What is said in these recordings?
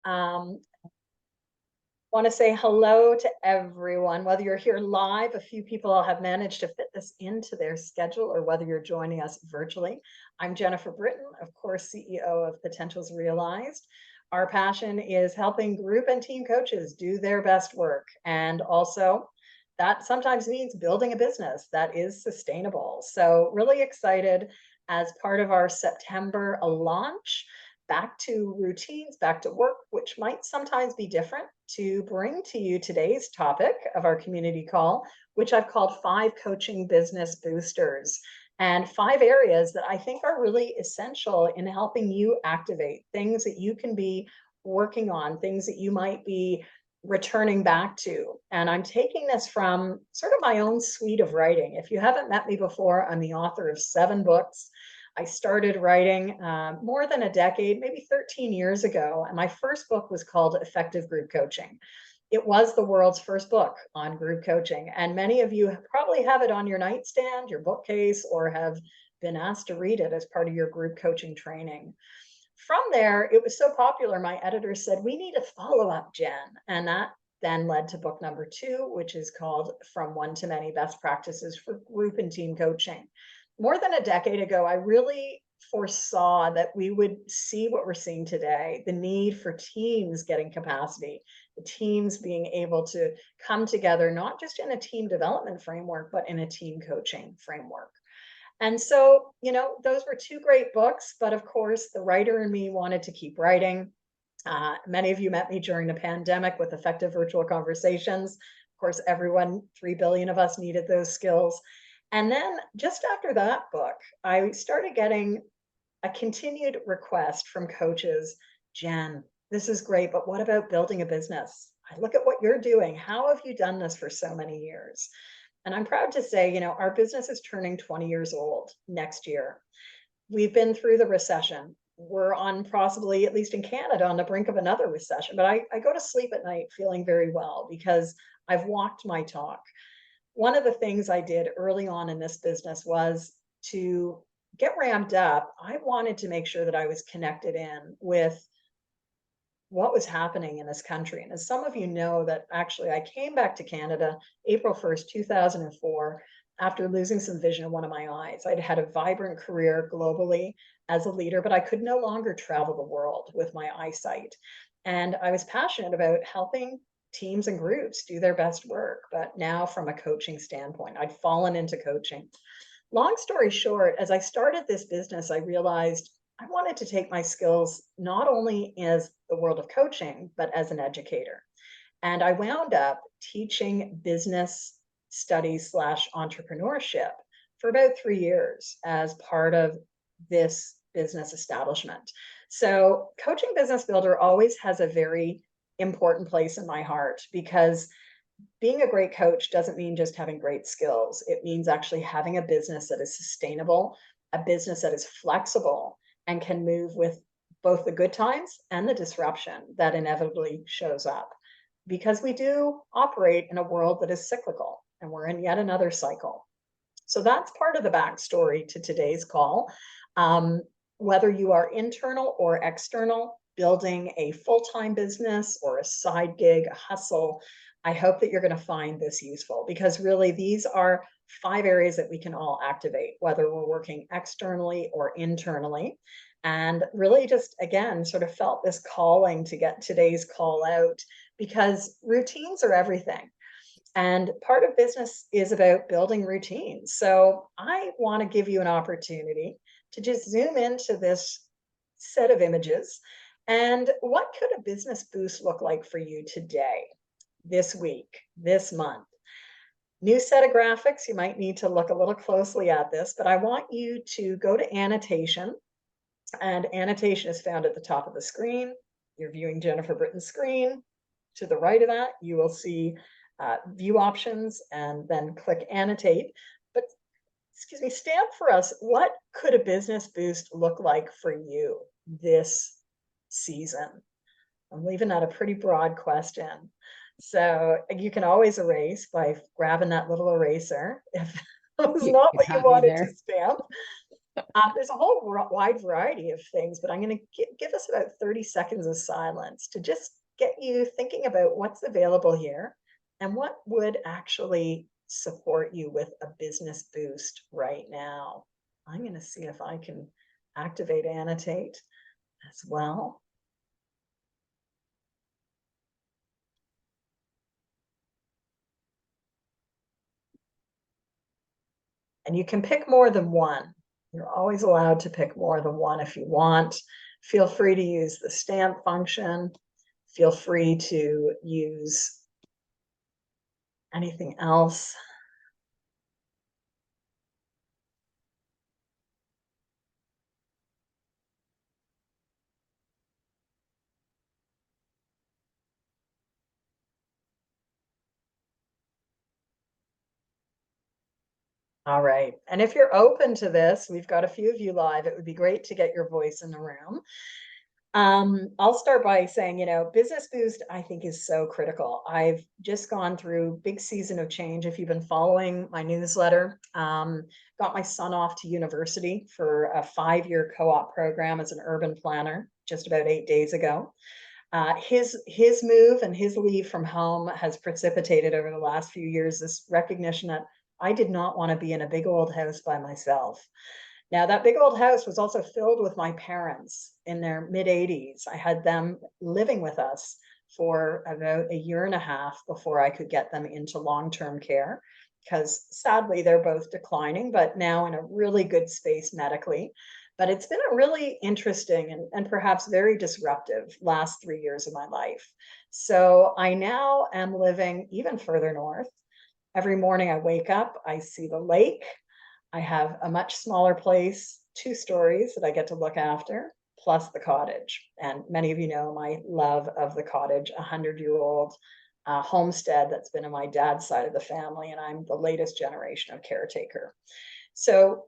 Want to say hello to everyone, whether you're here live, a few people have managed to fit this into their schedule, or whether you're joining us virtually. I'm Jennifer Britton, of course, CEO of Potentials Realized. Our passion is helping group and team coaches do their best work. And also, that sometimes means building a business that is sustainable. So, really excited as part of our September launch back to routines, back to work, which might sometimes be different, to bring to you today's topic of our community call, which I've called 5 Coaching Business Boosters, and 5 areas that I think are really essential in helping you activate things that you can be working on, things that you might be returning back to. And I'm taking this from sort of my own suite of writing. If you haven't met me before, I'm the author of 7 books. I started writing more than a decade, maybe 13 years ago. And my first book was called Effective Group Coaching. It was the world's first book on group coaching. And many of you probably have it on your nightstand, your bookcase, or have been asked to read it as part of your group coaching training. From there, it was so popular, my editor said, we need a follow up, Jen. And that then led to book number 2, which is called From One to Many Best Practices for Group and Team Coaching. More than a decade ago, I really foresaw that we would see what we're seeing today, the need for teams getting capacity, the teams being able to come together, not just in a team development framework, but in a team coaching framework. And so, those were 2 great books, but of course, the writer in me wanted to keep writing. Many of you met me during the pandemic with Effective Virtual Conversations. Of course, 3 billion of us needed those skills. And then just after that book, I started getting a continued request from coaches, Jen, this is great, but what about building a business? I look at what you're doing. How have you done this for so many years? And I'm proud to say, our business is turning 20 years old next year. We've been through the recession. We're on possibly, at least in Canada, on the brink of another recession. But I go to sleep at night feeling very well because I've walked my talk. One of the things I did early on in this business was to get ramped up. I wanted to make sure that I was connected in with what was happening in this country. And as some of you know, that actually I came back to Canada April 1st, 2004, after losing some vision in one of my eyes. I'd had a vibrant career globally as a leader, but I could no longer travel the world with my eyesight. And I was passionate about helping teams and groups do their best work, but now from a coaching standpoint, I'd fallen into coaching. Long story short, as I started this business, I realized I wanted to take my skills not only as the world of coaching, but as an educator. And I wound up teaching business studies / entrepreneurship for about 3 years as part of this business establishment. So Coaching Business Builder always has a very important place in my heart, because being a great coach doesn't mean just having great skills. It means actually having a business that is sustainable, a business that is flexible and can move with both the good times and the disruption that inevitably shows up. Because we do operate in a world that is cyclical, and we're in yet another cycle. So that's part of the backstory to today's call. Whether you are internal or external, building a full-time business or a side gig, a hustle, I hope that you're going to find this useful, because really these are 5 areas that we can all activate, whether we're working externally or internally. And really just, again, sort of felt this calling to get today's call out, because routines are everything. And part of business is about building routines. So I want to give you an opportunity to just zoom into this set of images. And what could a business boost look like for you today, this week, this month? New set of graphics. You might need to look a little closely at this, but I want you to go to annotation. And annotation is found at the top of the screen. You're viewing Jennifer Britton's screen. To the right of that, you will see view options, and then click annotate. But excuse me, stamp for us, what could a business boost look like for you this season? I'm leaving that a pretty broad question. So you can always erase by grabbing that little eraser if it was not what you wanted to stamp. There's a whole wide variety of things, but I'm going to give us about 30 seconds of silence to just get you thinking about what's available here and what would actually support you with a business boost right now. I'm going to see if I can activate annotate as well. And you can pick more than one. You're always allowed to pick more than one if you want. Feel free to use the stamp function. Feel free to use anything else. All right. And if you're open to this, we've got a few of you live. It would be great to get your voice in the room. I'll start by saying, Business Boost, I think, is so critical. I've just gone through big season of change. If you've been following my newsletter, got my son off to university for a 5-year co-op program as an urban planner just about 8 days ago. His move and his leave from home has precipitated over the last few years this recognition that I did not want to be in a big old house by myself. Now, that big old house was also filled with my parents in their mid 80s. I had them living with us for about a year and a half before I could get them into long term care, because sadly they're both declining, but now in a really good space medically. But it's been a really interesting and perhaps very disruptive last 3 years of my life. So I now am living even further north. Every morning I wake up, I see the lake. I have a much smaller place, 2 stories that I get to look after, plus the cottage. And many of you know my love of the cottage, a 100-year-old homestead that's been on my dad's side of the family, and I'm the latest generation of caretaker. So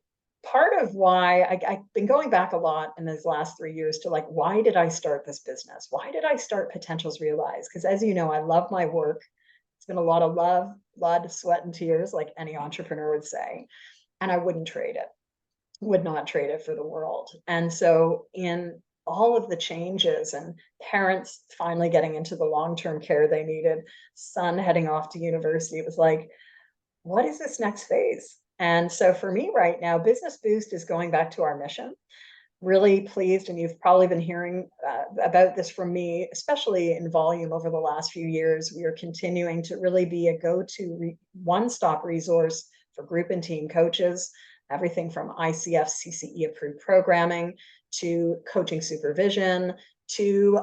part of why I've been going back a lot in these last 3 years to, like, why did I start this business? Why did I start Potentials Realized? Because as you know, I love my work. It's been a lot of love, blood, sweat, and tears, like any entrepreneur would say. And I wouldn't trade it, would not trade it for the world. And so, in all of the changes and parents finally getting into the long term care they needed, son heading off to university, it was like, what is this next phase? And so, for me right now, Business Boost is going back to our mission. Really pleased, and you've probably been hearing about this from me, especially in volume over the last few years. We are continuing to really be a go-to one-stop resource for group and team coaches, everything from ICF CCE approved programming to coaching supervision to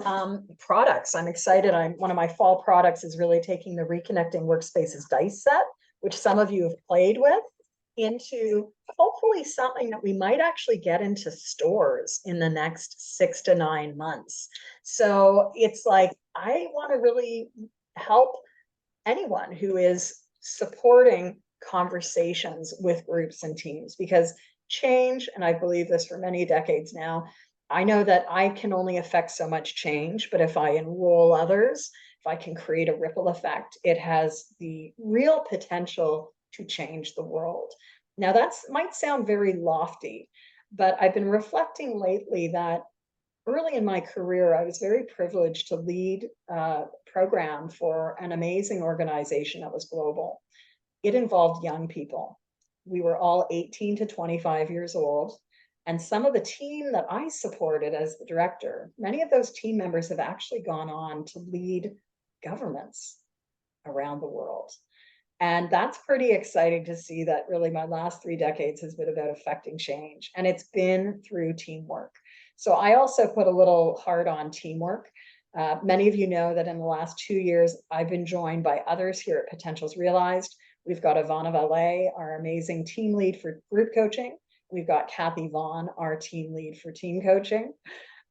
products. I'm excited. One of my fall products is really taking the Reconnecting Workspaces dice set, which some of you have played with, into hopefully something that we might actually get into stores in the next 6 to 9 months. So it's like, I want to really help anyone who is supporting conversations with groups and teams, because change, and I believe this for many decades now, I know that I can only affect so much change, but if I enroll others, if I can create a ripple effect, it has the real potential to change the world. Now, that might sound very lofty, but I've been reflecting lately that early in my career, I was very privileged to lead a program for an amazing organization that was global. It involved young people. We were all 18 to 25 years old. And some of the team that I supported as the director, many of those team members have actually gone on to lead governments around the world. And that's pretty exciting to see that really my last 3 decades has been about affecting change. And it's been through teamwork. So I also put a little heart on teamwork. Many of you know that in the last 2 years, I've been joined by others here at Potentials Realized. We've got Ivana Valet, our amazing team lead for group coaching. We've got Kathy Vaughn, our team lead for team coaching.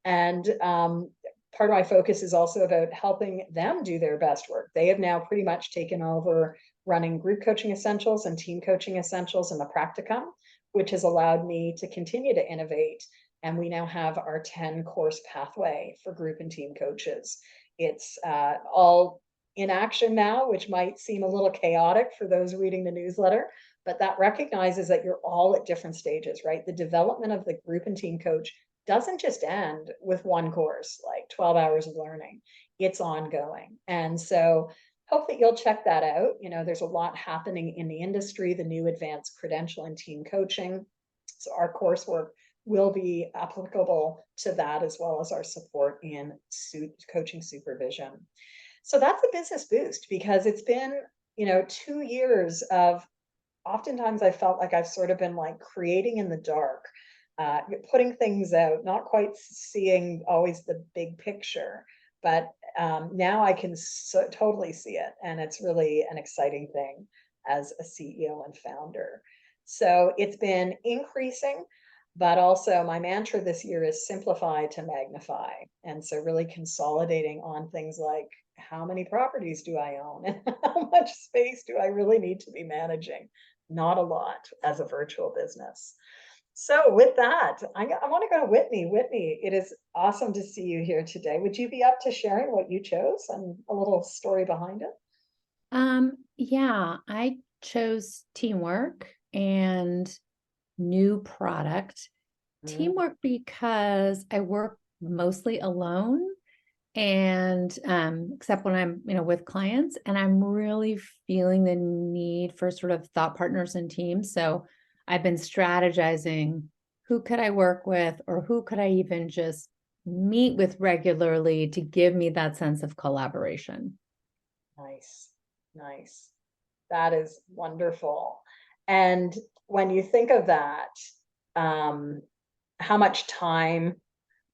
And part of my focus is also about helping them do their best work. They have now pretty much taken over running group coaching essentials and team coaching essentials in the practicum, which has allowed me to continue to innovate. And we now have our 10-course pathway for group and team coaches. It's all in action now, which might seem a little chaotic for those reading the newsletter, but that recognizes that you're all at different stages, right? The development of the group and team coach doesn't just end with one course, like 12 hours of learning. It's ongoing. And so hope that you'll check that out. There's a lot happening in the industry, the new advanced credential and team coaching. So our coursework will be applicable to that, as well as our support in coaching supervision. So that's a business boost, because it's been, 2 years of, oftentimes I felt like I've sort of been like creating in the dark, putting things out, not quite seeing always the big picture, but now I can totally see it. And it's really an exciting thing as a CEO and founder. So it's been increasing, but also my mantra this year is simplify to magnify. And so really consolidating on things like, how many properties do I own and how much space do I really need to be managing? Not a lot as a virtual business. So with that, I want to go to Whitney. Whitney, it is awesome to see you here today. Would you be up to sharing what you chose and a little story behind it? Yeah, I chose teamwork and new product. Mm, Teamwork because I work mostly alone, and except when I'm, with clients, and I'm really feeling the need for sort of thought partners and teams. So I've been strategizing, who could I work with, or who could I even just meet with regularly to give me that sense of collaboration. nice, nice. That is wonderful. And when you think of that, um, how much time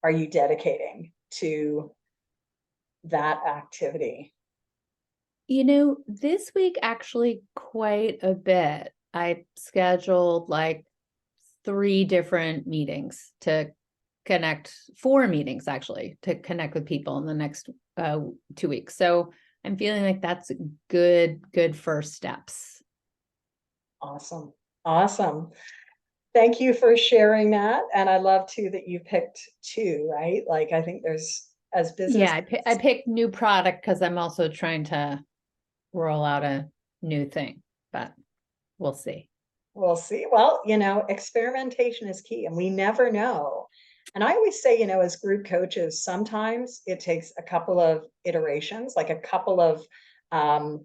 are you dedicating to that activity? This week actually quite a bit. I scheduled like 4 meetings actually to connect with people in the next 2 weeks. So I'm feeling like that's good first steps. Awesome. Awesome. Thank you for sharing that. And I love too that you picked two, right? Like, I think there's, as business, Yeah, I picked new product because I'm also trying to roll out a new thing, but we'll see. we'll see. Well, experimentation is key, and we never know. And I always say, as group coaches, sometimes it takes a couple of iterations, like a couple of um,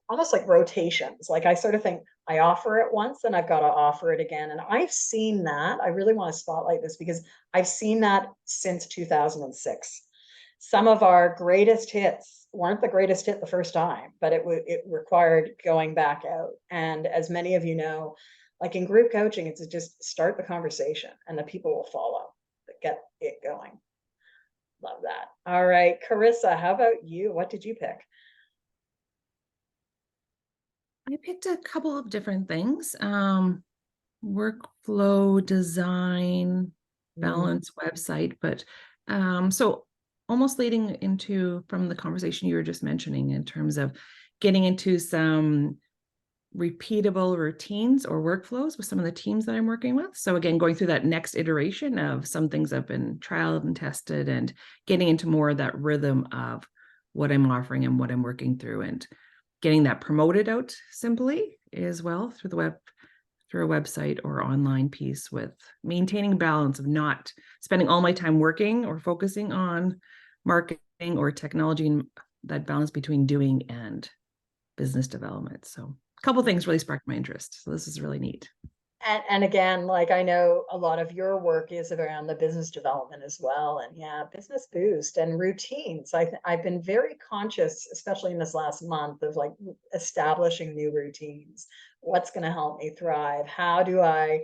almost like rotations. Like, I sort of think I offer it once and I've got to offer it again. And I've seen that. I really want to spotlight this because I've seen that since 2006. Some of our greatest hits weren't the greatest hit the first time, but it required going back out. And as many of you know, like in group coaching, it's just start the conversation and the people will follow, get it going. Love that. All right, Carissa, how about you? What did you pick? I picked a couple of different things. Workflow design, Mm, balance website, but so almost leading into from the conversation you were just mentioning in terms of getting into some repeatable routines or workflows with some of the teams that I'm working with. So again, going through that next iteration of some things have been trialed and tested and getting into more of that rhythm of what I'm offering and what I'm working through and getting that promoted out simply as well through the web, through a website or online piece, with maintaining balance of not spending all my time working or focusing on marketing or technology, and that balance between doing and business development. So a couple of things really sparked my interest. So this is really neat. and again, like, I know a lot of your work is around the business development as well. And yeah, business boost and routines. I've been very conscious, especially in this last month, of like establishing new routines. What's going to help me thrive? How do I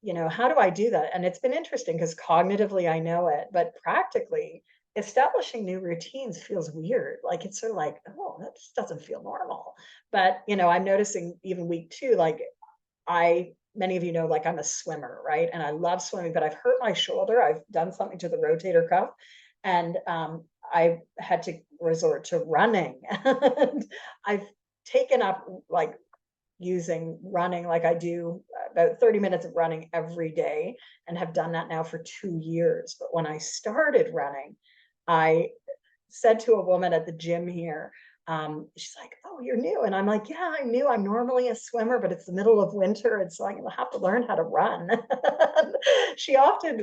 do that? And it's been interesting because cognitively I know it, but practically establishing new routines feels weird. Like, it's sort of like, oh, that just doesn't feel normal. But I'm noticing even week two, like, many of you know, like, I'm a swimmer, right? And I love swimming, but I've hurt my shoulder. I've done something to the rotator cuff, and I had to resort to running. And I've taken up like using running, like I do about 30 minutes of running every day, and have done that now for 2 years. But when I started running, I said to a woman at the gym here, she's like, "Oh, you're new." And I'm like, "Yeah, I'm new. I'm normally a swimmer, but it's the middle of winter. And so I'm going to have to learn how to run."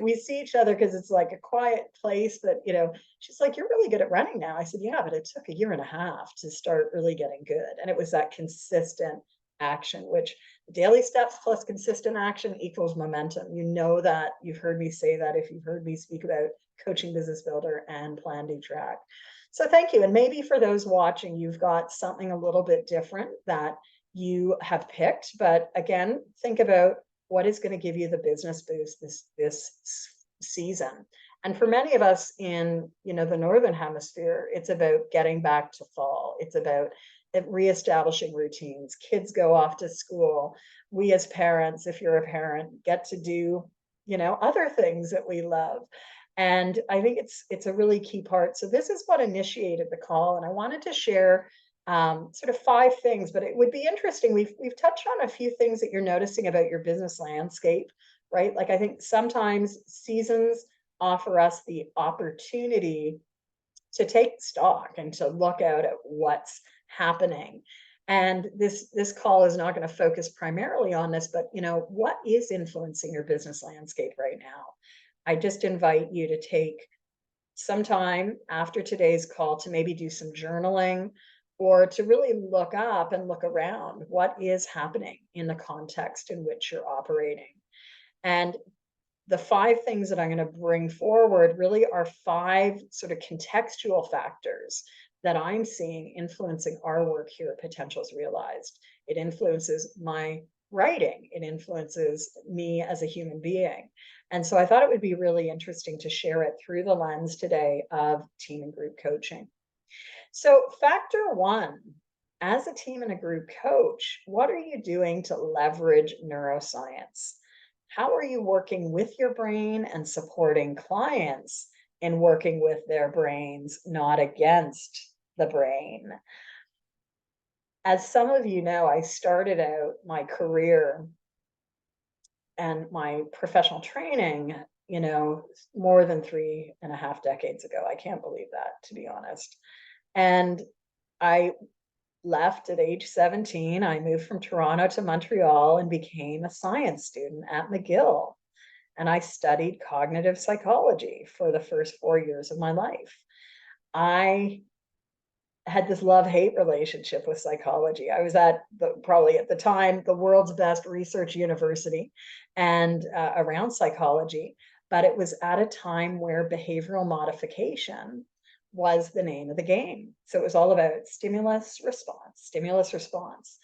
We see each other because it's like a quiet place, but she's like, "You're really good at running now." I said, "Yeah, but it took a year and a half to start really getting good." And it was that consistent action, which daily steps plus consistent action equals momentum. You know that. You've heard me say that if you've heard me speak about coaching business builder and plan, do, track. So thank you. And maybe for those watching, you've got something a little bit different that you have picked. But again, think about what is going to give you the business boost this season. And for many of us in the northern hemisphere, it's about getting back to fall. It's about reestablishing routines. Kids go off to school. We as parents, if you're a parent, get to do other things that we love. And I think it's a really key part. So this is what initiated the call, and I wanted to share sort of 5 things. But it would be interesting. We've touched on a few things that you're noticing about your business landscape, right? Like I think sometimes seasons offer us the opportunity to take stock and to look out at what's happening. And this call is not going to focus primarily on this, but what is influencing your business landscape right now? I just invite you to take some time after today's call to maybe do some journaling or to really look up and look around what is happening in the context in which you're operating. And the 5 things that I'm going to bring forward really are 5 sort of contextual factors that I'm seeing influencing our work here at Potentials Realized. It influences my writing. It influences me as a human being. And so I thought it would be really interesting to share it through the lens today of team and group coaching. So factor 1, as a team and a group coach, what are you doing to leverage neuroscience? How are you working with your brain and supporting clients in working with their brains, not against the brain? As some of you know, I started out my career and my professional training, more than 3.5 decades ago. I can't believe that, to be honest. And I left at age 17. I moved from Toronto to Montreal and became a science student at McGill. And I studied cognitive psychology for the first 4 years of my life. I had this love-hate relationship with psychology. I was at probably at the time the world's best research university and around psychology, but it was at a time where behavioral modification was the name of the game. So it was all about stimulus response.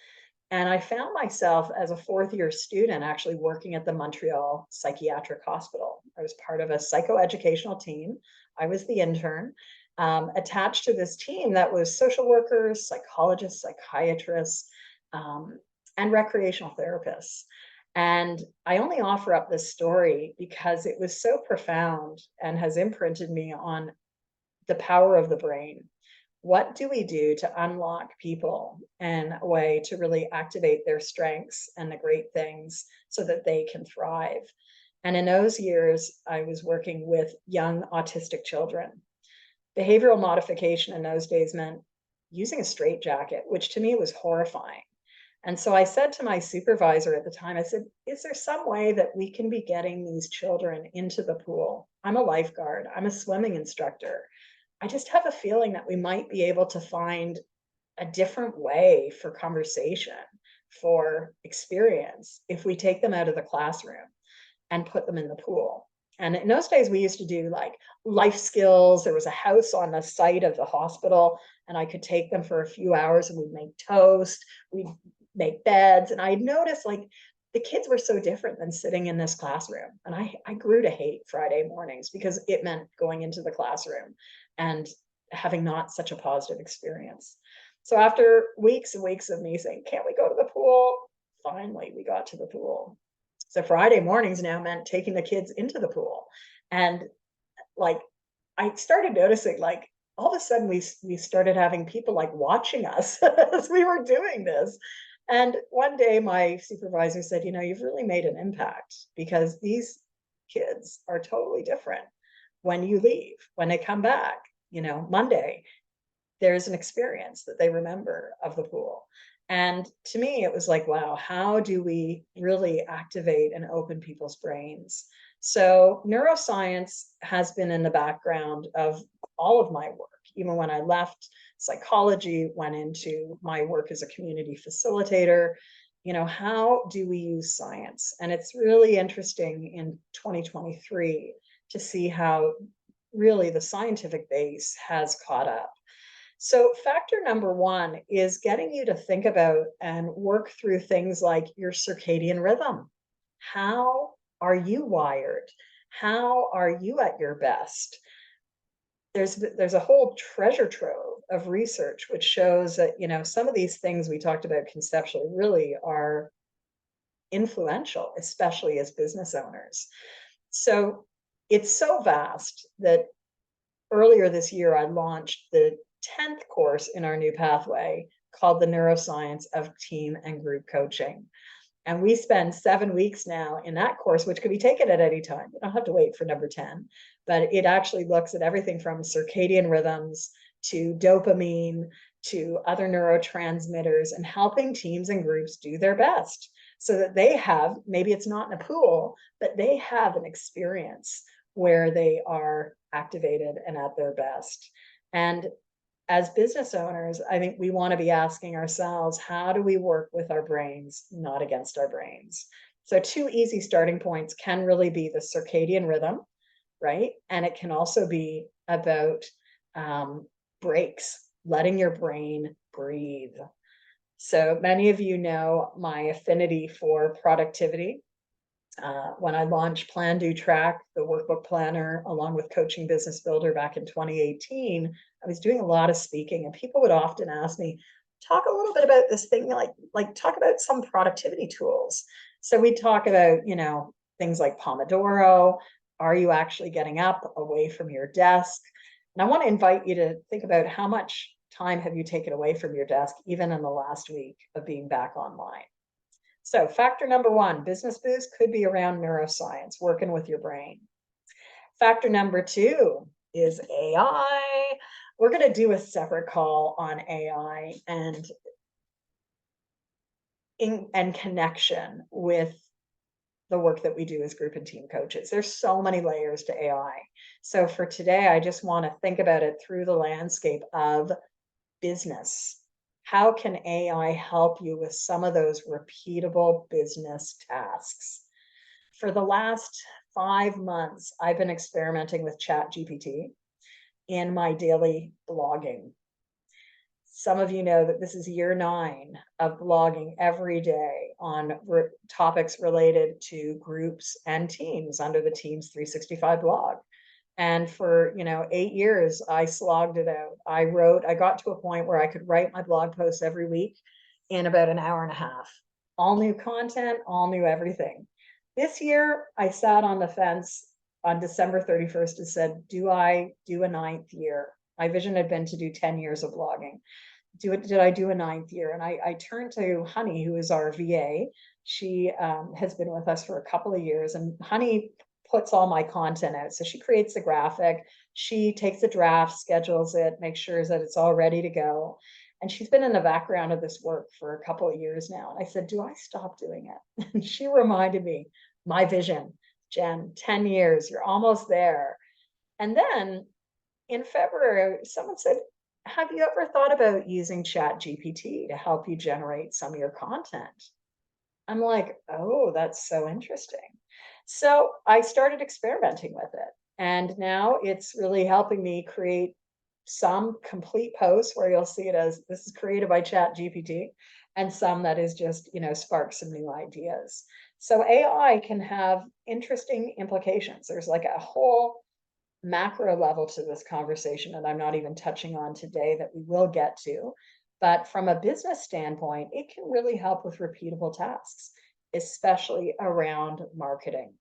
And I found myself as a 4th-year student actually working at the Montreal Psychiatric Hospital. I was part of a psychoeducational team. I was the intern, attached to this team that was social workers, psychologists, psychiatrists, and recreational therapists. And I only offer up this story because it was so profound and has imprinted me on the power of the brain. What do we do to unlock people in a way to really activate their strengths and the great things so that they can thrive? And in those years, I was working with young autistic children. Behavioral modification in those days meant using a straitjacket, which to me was horrifying. And so I said to my supervisor at the time, I said, is there some way that we can be getting these children into the pool? I'm a lifeguard. I'm a swimming instructor. I just have a feeling that we might be able to find a different way for conversation, for experience, if we take them out of the classroom and put them in the pool. And in those days, we used to do like life skills. There was a house on the site of the hospital, and I could take them for a few hours and we'd make toast, we'd make beds. And I noticed like the kids were so different than sitting in this classroom. And I grew to hate Friday mornings because it meant going into the classroom and having not such a positive experience. So after weeks and weeks of me saying, can't we go to the pool? Finally, we got to the pool. So Friday mornings now meant taking the kids into the pool. And like, I started noticing like, all of a sudden we started having people like watching us as we were doing this. And one day my supervisor said, you've really made an impact because these kids are totally different when you leave. When they come back, Monday, there's an experience that they remember of the pool. And to me, it was like, wow, how do we really activate and open people's brains? So neuroscience has been in the background of all of my work. Even when I left psychology, went into my work as a community facilitator, how do we use science? And it's really interesting in 2023 to see how really the scientific base has caught up. So, factor number one is getting you to think about and work through things like your circadian rhythm. How are you wired? How are you at your best? There's a whole treasure trove of research which shows that some of these things we talked about conceptually really are influential, especially as business owners. So it's so vast that earlier this year, I launched the 10th course in our new pathway called the Neuroscience of Team and Group Coaching. And we spend 7 weeks now in that course, which could be taken at any time. You don't have to wait for number 10, but it actually looks at everything from circadian rhythms to dopamine to other neurotransmitters and helping teams and groups do their best so that they have, maybe it's not in a pool, but they have an experience where they are activated and at their best. And as business owners, I think we want to be asking ourselves, how do we work with our brains, not against our brains? So, two easy starting points can really be the circadian rhythm, right? And it can also be about breaks, letting your brain breathe. So, many of you know my affinity for productivity. When I launched Plan, Do, Track, the workbook planner, along with Coaching Business Builder back in 2018, I was doing a lot of speaking, and people would often ask me, talk a little bit about this thing, like talk about some productivity tools. So we talk about, things like Pomodoro. Are you actually getting up away from your desk? And I want to invite you to think about how much time have you taken away from your desk, even in the last week of being back online. So factor number one, business boost could be around neuroscience, working with your brain. Factor number two is AI. We're going to do a separate call on AI and connection with the work that we do as group and team coaches. There's so many layers to AI. So for today, I just want to think about it through the landscape of business. How can AI help you with some of those repeatable business tasks? For the last 5 months, I've been experimenting with ChatGPT in my daily blogging. Some of you know that this is year 9 of blogging every day on topics related to groups and teams under the Teams 365 blog. And for 8 years, I slogged it out. I got to a point where I could write my blog posts every week in about an hour and a half. All new content, all new everything. This year, I sat on the fence on December 31st and said, do I do a 9th year? My vision had been to do 10 years of blogging. Did I do a 9th year? And I turned to Honey, who is our VA. She has been with us for a couple of years, and Honey puts all my content out. So she creates the graphic, she takes the draft, schedules it, makes sure that it's all ready to go. And she's been in the background of this work for a couple of years now. And I said, do I stop doing it? And she reminded me, my vision, Jen, 10 years, you're almost there. And then in February, someone said, have you ever thought about using ChatGPT to help you generate some of your content? I'm like, oh, that's so interesting. So I started experimenting with it. And now it's really helping me create some complete posts where you'll see it as this is created by ChatGPT, and some that is just, spark some new ideas. So AI can have interesting implications. There's like a whole macro level to this conversation that I'm not even touching on today that we will get to. But from a business standpoint, it can really help with repeatable tasks, especially around marketing.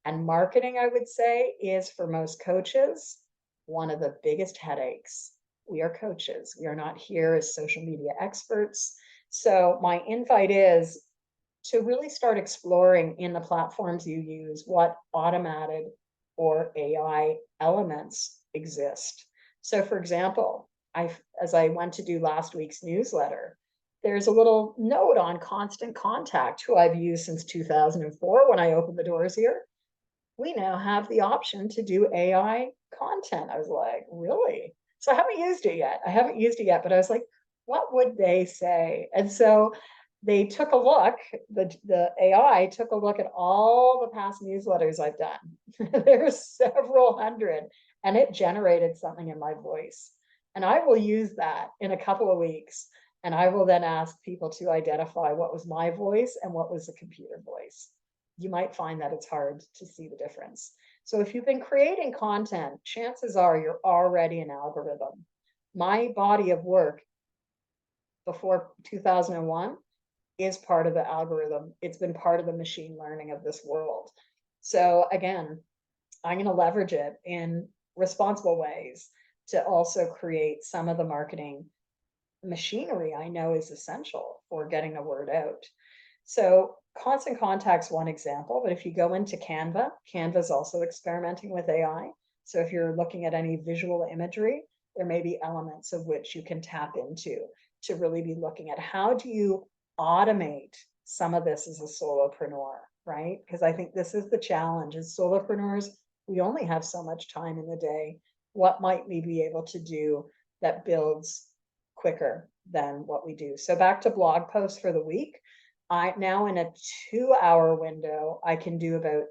And marketing, I would say, is for most coaches, one of the biggest headaches. We are coaches. We are not here as social media experts. So my invite is to really start exploring in the platforms you use what automated or AI elements exist. So for example, as I went to do last week's newsletter, there's a little note on constant contact, who I've used since 2004 when I opened the doors here. We now have the option to do AI content. I was like, really? So I haven't used it yet. But I was like, what would they say? And so they took a look, the AI took a look at all the past newsletters I've done. There's several hundred, and it generated something in my voice. And I will use that in a couple of weeks. And I will then ask people to identify what was my voice and what was the computer voice. You might find that it's hard to see the difference. So if you've been creating content, chances are you're already an algorithm. My body of work before 2001 is part of the algorithm. It's been part of the machine learning of this world. So again, I'm going to leverage it in responsible ways to also create some of the marketing machinery I know is essential for getting the word out. So constant contact's one example, but if you go into Canva, Canva's also experimenting with AI. So if you're looking at any visual imagery, there may be elements of which you can tap into to really be looking at how do you automate some of this as a solopreneur, right? Because I think this is the challenge as solopreneurs, we only have so much time in the day. What might we be able to do that builds quicker than what we do? So back to blog posts for the week. I now in a 2-hour window, I can do about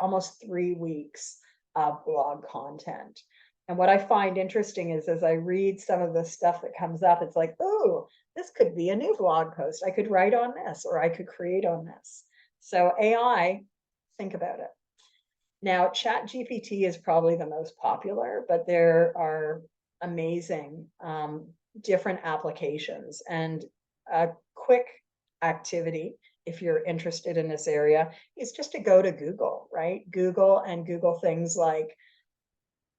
almost 3 weeks of blog content. And what I find interesting is as I read some of the stuff that comes up, it's like, oh, this could be a new blog post. I could write on this, or I could create on this. So AI, think about it. Now, ChatGPT is probably the most popular, but there are amazing different applications. And a quick activity, if you're interested in this area, is just to go to Google, right? Google and Google things like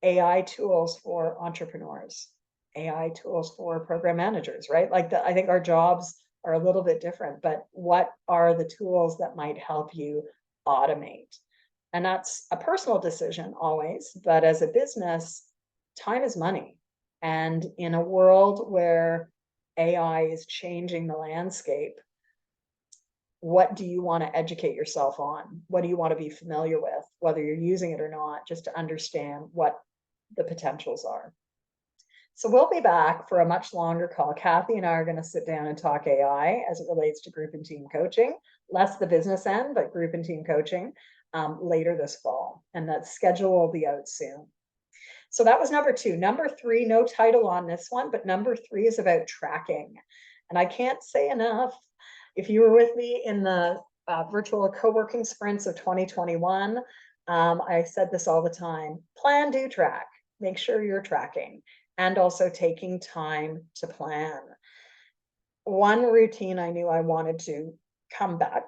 AI tools for entrepreneurs, AI tools for program managers, right? Like I think our jobs are a little bit different, but what are the tools that might help you automate? And that's a personal decision always, but as a business, time is money. And in a world where AI is changing the landscape, what do you want to educate yourself on? What do you want to be familiar with, whether you're using it or not, just to understand what the potentials are. So we'll be back for a much longer call. Kathy and I are going to sit down and talk AI as it relates to group and team coaching, less the business end, but group and team coaching later this fall. And that schedule will be out soon. So that was number 2. Number 3, no title on this one, but number 3 is about tracking. And I can't say enough. If you were with me in the virtual co-working sprints of 2021, I said this all the time, plan, do, track. Make sure you're tracking and also taking time to plan. One routine I knew I wanted to come back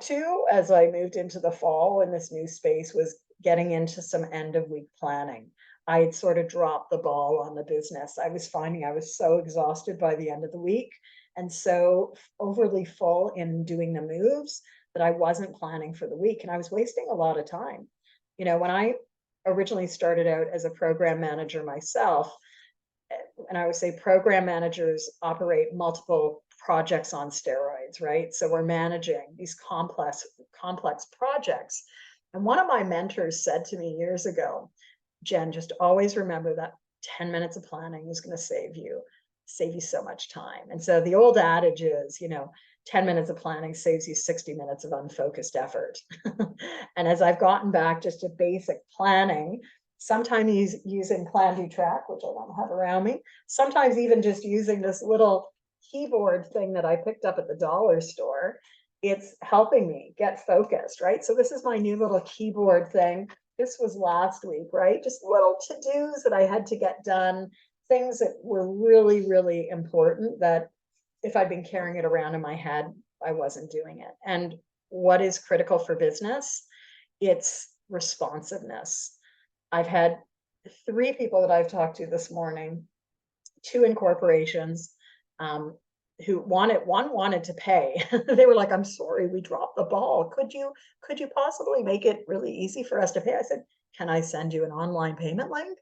to as I moved into the fall in this new space was getting into some end of week planning. I had sort of dropped the ball on the business. I was finding I was so exhausted by the end of the week and so overly full in doing the moves that I wasn't planning for the week, and I was wasting a lot of time. You know, when I originally started out as a program manager myself, and I would say program managers operate multiple projects on steroids, right? So we're managing these complex projects. And one of my mentors said to me years ago, Jen, just always remember that 10 minutes of planning is going to save you so much time. And so the old adage is, 10 minutes of planning saves you 60 minutes of unfocused effort. And as I've gotten back just to basic planning, sometimes using Plan, Do, Track, which I don't have around me, sometimes even just using this little keyboard thing that I picked up at the dollar store, it's helping me get focused, right? So this is my new little keyboard thing. This was last week, right? Just little to-dos that I had to get done, things that were really, really important that if I'd been carrying it around in my head, I wasn't doing it. And what is critical for business? It's responsiveness. I've had 3 people that I've talked to this morning, 2 in corporations, who wanted to pay. They were like, I'm sorry, we dropped the ball. Could you possibly make it really easy for us to pay? I said, can I send you an online payment link?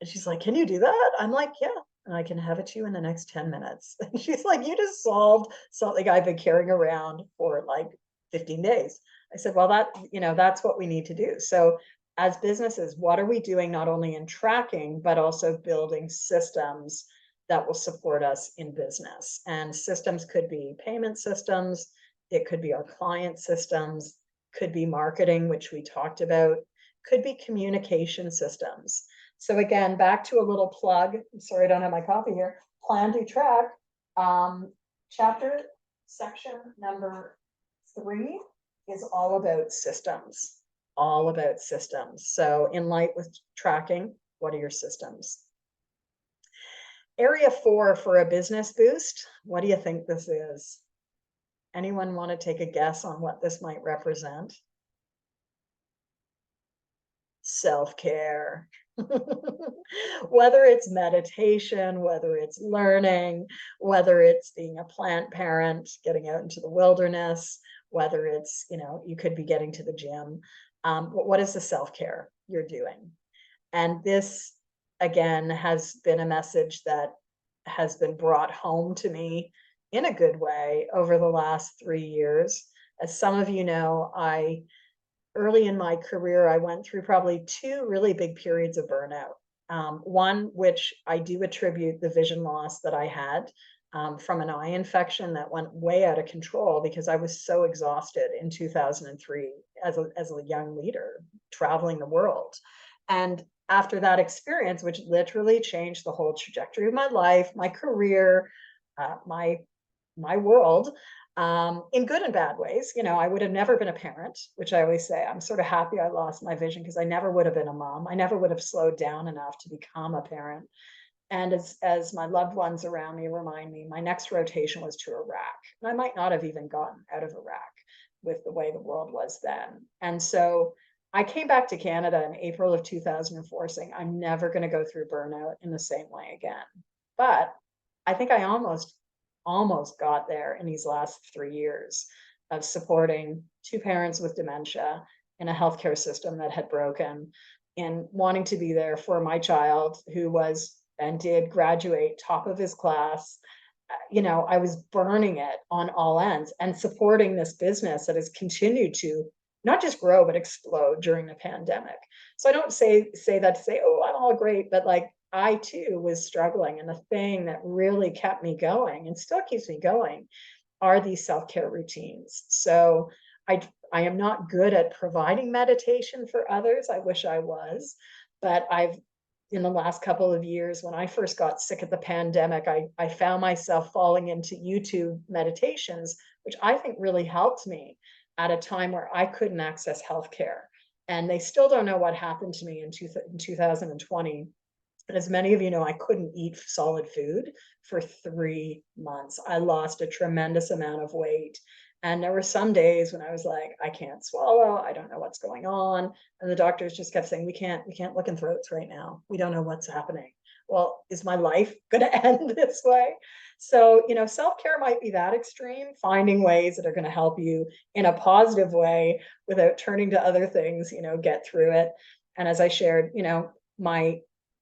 And she's like, can you do that? I'm like, yeah. And I can have it to you in the next 10 minutes. And she's like, you just solved something I've been carrying around for like 15 days. I said, well, that's what we need to do. So as businesses, what are we doing not only in tracking, but also building systems that will support us in business? And systems could be payment systems, it could be our client systems, could be marketing, which we talked about, could be communication systems. So again, back to a little plug. I'm sorry, I don't have my copy here. Plan, do, track. Chapter section number 3 is all about systems. All about systems. So in light with tracking, what are your systems? Area 4 for a business boost. What do you think this is? Anyone want to take a guess on what this might represent? Self-care. Whether it's meditation, whether it's learning, whether it's being a plant parent, getting out into the wilderness, whether it's, you could be getting to the gym. What is the self-care you're doing? And this, again, has been a message that has been brought home to me in a good way over the last 3 years. As some of you know, early in my career, I went through probably 2 really big periods of burnout. One, which I do attribute the vision loss that I had from an eye infection that went way out of control because I was so exhausted in 2003 as a young leader traveling the world. And after that experience, which literally changed the whole trajectory of my life, my career, my world, in good and bad ways. I would have never been a parent, which I always say I'm sort of happy I lost my vision because I never would have been a mom. I never would have slowed down enough to become a parent. And as my loved ones around me remind me, my next rotation was to Iraq. And I might not have even gotten out of Iraq with the way the world was then. And so I came back to Canada in April of 2004 saying, I'm never going to go through burnout in the same way again. But I think I almost got there in these last 3 years of supporting 2 parents with dementia in a healthcare system that had broken, and wanting to be there for my child who was and did graduate top of his class. I was burning it on all ends and supporting this business that has continued to not just grow but explode during the pandemic. So I don't say that to say, oh, I'm all great, but like I too was struggling. And the thing that really kept me going and still keeps me going are these self-care routines. So I am not good at providing meditation for others. I wish I was, but in the last couple of years, when I first got sick at the pandemic, I found myself falling into YouTube meditations, which I think really helped me at a time where I couldn't access healthcare. And they still don't know what happened to me in 2020. And as many of you know, I couldn't eat solid food for 3 months. I lost a tremendous amount of weight. And there were some days when I was like, I can't swallow. I don't know what's going on. And the doctors just kept saying, we can't look in throats right now. We don't know what's happening. Well, is my life going to end this way? So, self-care might be that extreme, finding ways that are going to help you in a positive way without turning to other things, get through it. And as I shared,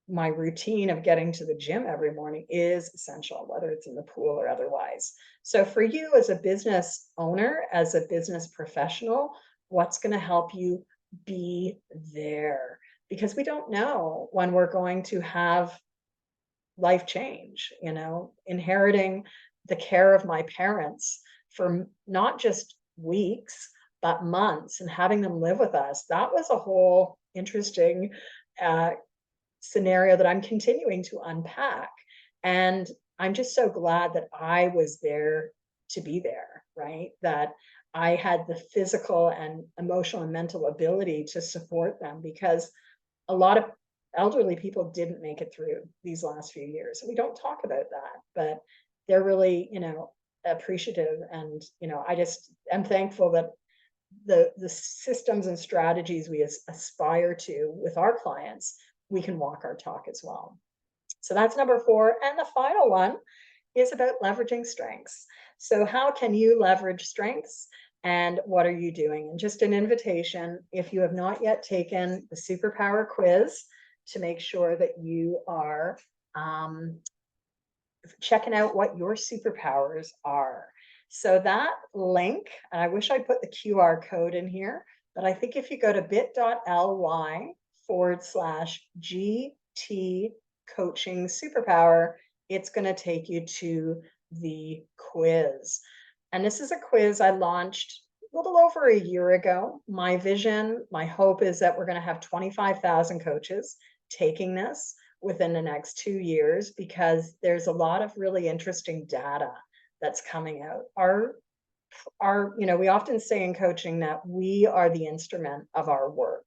my routine of getting to the gym every morning is essential, whether it's in the pool or otherwise. So for you as a business owner, as a business professional, what's going to help you be there? Because we don't know when we're going to have life change. Inheriting the care of my parents for not just weeks, but months, and having them live with us, that was a whole interesting scenario that I'm continuing to unpack. And I'm just so glad that I was there to be there, right? That I had the physical and emotional and mental ability to support them, because a lot of elderly people didn't make it through these last few years. And we don't talk about that, but they're really, appreciative. And, I just am thankful that the systems and strategies we aspire to with our clients, we can walk our talk as well. So that's number 4. And the final one is about leveraging strengths. So how can you leverage strengths, and what are you doing? And just an invitation, if you have not yet taken the superpower quiz, to make sure that you are checking out what your superpowers are. So that link, and I wish I put the QR code in here, but I think if you go to bit.ly/GT coaching superpower, it's going to take you to the quiz. And this is a quiz I launched a little over a year ago. My vision, my hope is that we're going to have 25,000 coaches taking this within the next 2 years, because there's a lot of really interesting data that's coming out. We often say in coaching that we are the instrument of our work,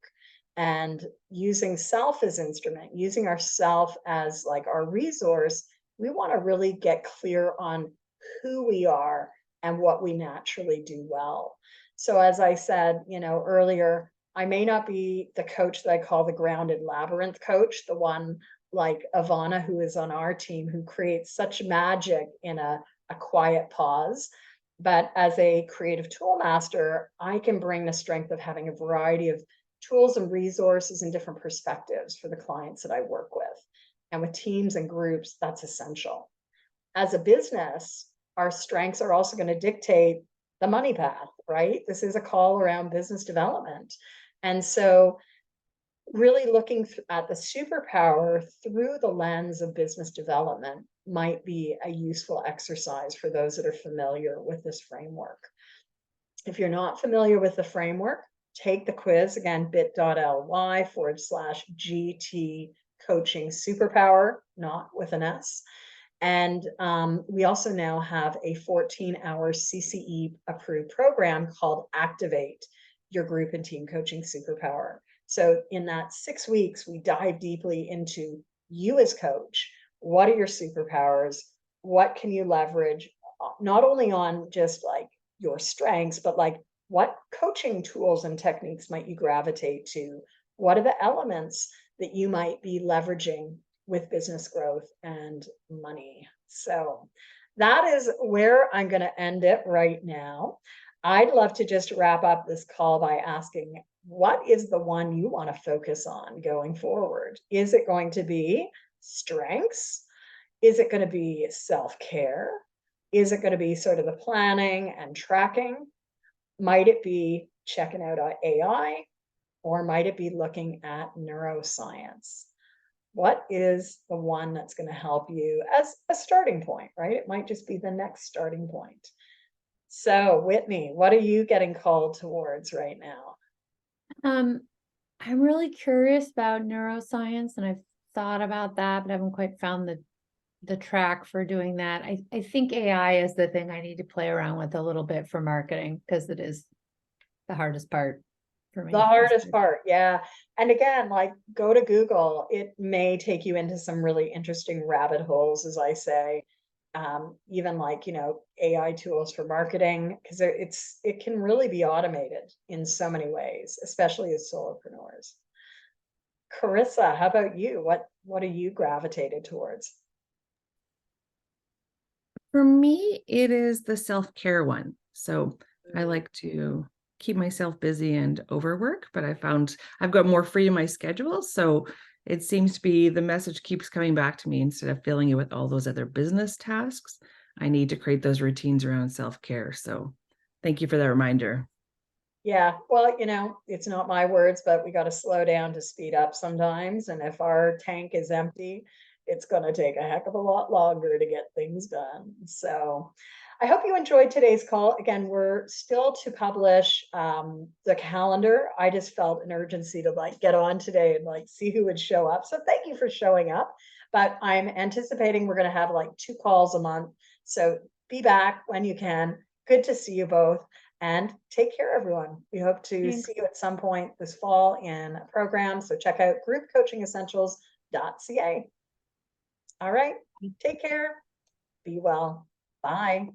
and using self as instrument, using ourself as like our resource, we want to really get clear on who we are and what we naturally do well. So as I said, earlier, I may not be the coach that I call the grounded labyrinth coach, the one like Ivana, who is on our team, who creates such magic in a quiet pause. But as a creative tool master, I can bring the strength of having a variety of tools and resources and different perspectives for the clients that I work with. And with teams and groups, that's essential. As a business, our strengths are also going to dictate the money path, right? This is a call around business development. And so really looking at the superpower through the lens of business development might be a useful exercise for those that are familiar with this framework. If you're not familiar with the framework, take the quiz, again, bit.ly/GT coaching superpower, not with an S. And we also now have a 14-hour CCE approved program called Activate Your Group and Team Coaching Superpower. So in that 6 weeks, we dive deeply into you as coach. What are your superpowers? What can you leverage? Not only on just like your strengths, but like what coaching tools and techniques might you gravitate to? What are the elements that you might be leveraging with business growth and money? So that is where I'm going to end it right now. I'd love to just wrap up this call by asking, what is the one you want to focus on going forward? Is it going to be strengths? Is it going to be self-care? Is it going to be sort of the planning and tracking? Might it be checking out AI? Or might it be looking at neuroscience? What is the one that's going to help you as a starting point, right? It might just be the next starting point. So, Whitney, what are you getting called towards right now? I'm really curious about neuroscience, and I've thought about that, but I haven't quite found the track for doing that. I think AI is the thing I need to play around with a little bit for marketing, because it is the hardest part for me. The hardest part, yeah. And again, like, go to Google. It may take you into some really interesting rabbit holes, as I say. Even like, AI tools for marketing, because it can really be automated in so many ways, especially as solopreneurs. Carissa, how about you? What are you gravitated towards? For me, it is the self-care one. So I like to keep myself busy and overwork, but I found I've got more free in my schedule. So it seems to be the message keeps coming back to me. Instead of filling it with all those other business tasks, I need to create those routines around self-care. So thank you for that reminder. Yeah, well, it's not my words, but we got to slow down to speed up sometimes. And if our tank is empty, it's going to take a heck of a lot longer to get things done. So I hope you enjoyed today's call. Again, we're still to publish the calendar. I just felt an urgency to like get on today and like see who would show up. So thank you for showing up. But I'm anticipating we're going to have like 2 calls a month. So be back when you can. Good to see you both. And take care, everyone. We hope to see you at some point this fall in a program. So check out groupcoachingessentials.ca. All right. Take care. Be well. Bye.